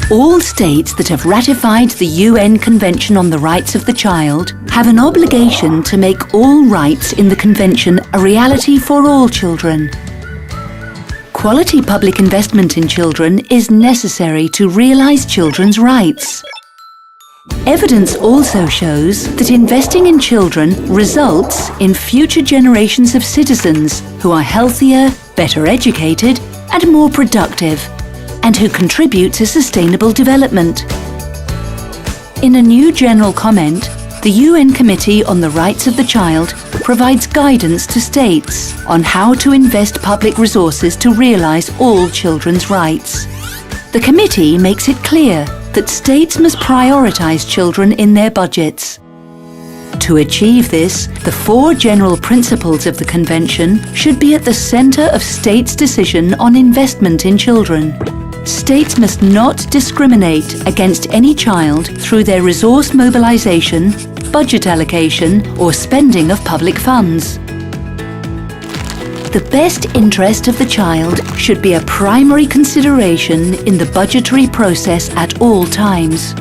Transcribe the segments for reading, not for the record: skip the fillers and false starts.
All states that have ratified the UN Convention on the Rights of the Child have an obligation to make all rights in the Convention a reality for all children. Quality public investment in children is necessary to realise children's rights. Evidence also shows that investing in children results in future generations of citizens who are healthier, better educated and more productive, and who contribute to sustainable development. In a new general comment, the UN Committee on the Rights of the Child provides guidance to states on how to invest public resources to realise all children's rights. The committee makes it clear that states must prioritise children in their budgets. To achieve this, the 4 general principles of the Convention should be at the centre of states' decision on investment in children. States must not discriminate against any child through their resource mobilization, budget allocation, or spending of public funds. The best interest of the child should be a primary consideration in the budgetary process at all times.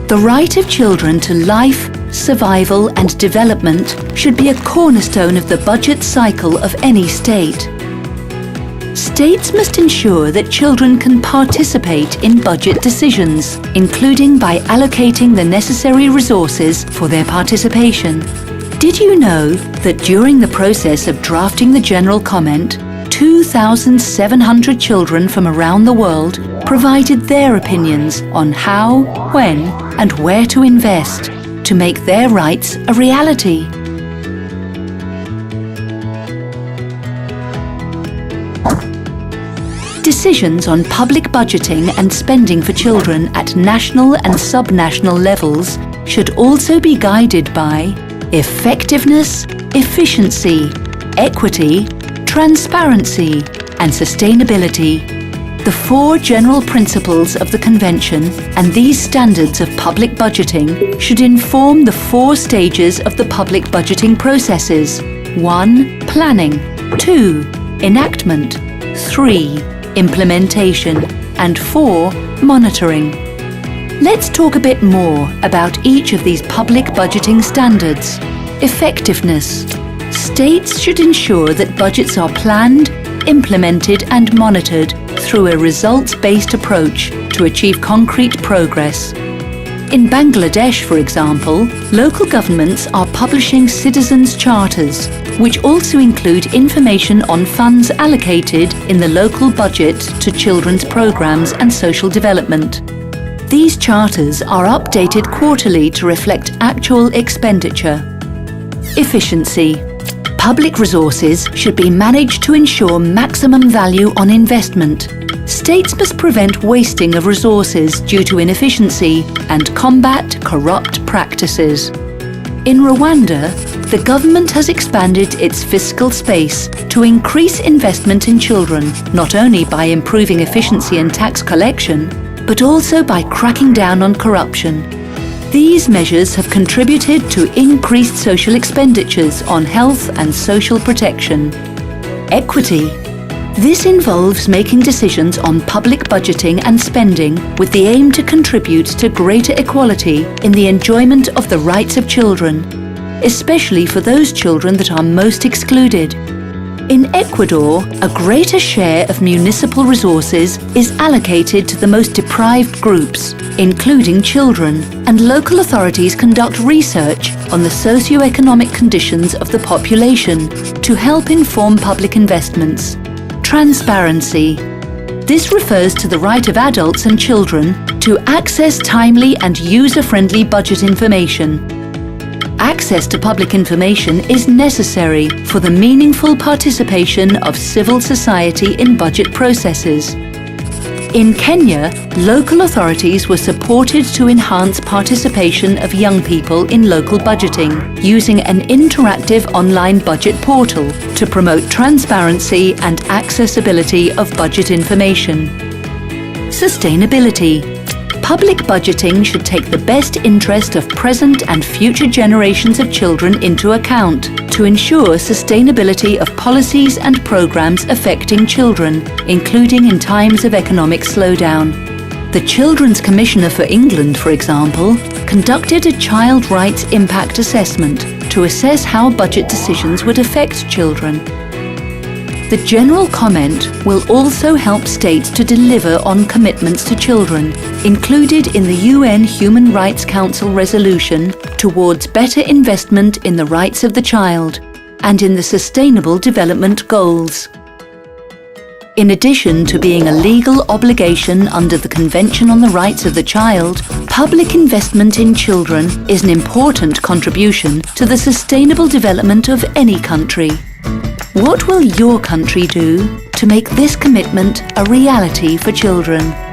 The right of children to life, survival, and development should be a cornerstone of the budget cycle of any state. States must ensure that children can participate in budget decisions, including by allocating the necessary resources for their participation. Did you know that during the process of drafting the General Comment, 2,700 children from around the world provided their opinions on how, when, and where to invest to make their rights a reality? Decisions on public budgeting and spending for children at national and subnational levels should also be guided by effectiveness, efficiency, equity, transparency, and sustainability. The 4 general principles of the Convention and these standards of public budgeting should inform the 4 stages of the public budgeting processes. 1. Planning. 2. Enactment. 3. Implementation, and 4. Monitoring. Let's talk a bit more about each of these public budgeting standards. Effectiveness. States should ensure that budgets are planned, implemented and monitored through a results-based approach to achieve concrete progress. In Bangladesh, for example, local governments are publishing citizens' charters, which also include information on funds allocated in the local budget to children's programs and social development. These charters are updated quarterly to reflect actual expenditure. Efficiency. Public resources should be managed to ensure maximum value on investment. States must prevent wasting of resources due to inefficiency and combat corrupt practices. In Rwanda, the government has expanded its fiscal space to increase investment in children, not only by improving efficiency and tax collection, but also by cracking down on corruption. These measures have contributed to increased social expenditures on health and social protection. Equity. This involves making decisions on public budgeting and spending with the aim to contribute to greater equality in the enjoyment of the rights of children, especially for those children that are most excluded. In Ecuador, a greater share of municipal resources is allocated to the most deprived groups, including children, and local authorities conduct research on the socio-economic conditions of the population to help inform public investments. Transparency. This refers to the right of adults and children to access timely and user-friendly budget information. Access to public information is necessary for the meaningful participation of civil society in budget processes. In Kenya, local authorities were supported to enhance participation of young people in local budgeting, using an interactive online budget portal to promote transparency and accessibility of budget information. Sustainability. Public budgeting should take the best interest of present and future generations of children into account to ensure sustainability of policies and programs affecting children, including in times of economic slowdown. The Children's Commissioner for England, for example, conducted a child rights impact assessment to assess how budget decisions would affect children. The general comment will also help states to deliver on commitments to children, included in the UN Human Rights Council resolution towards better investment in the rights of the child and in the Sustainable Development Goals. In addition to being a legal obligation under the Convention on the Rights of the Child, public investment in children is an important contribution to the sustainable development of any country. What will your country do to make this commitment a reality for children?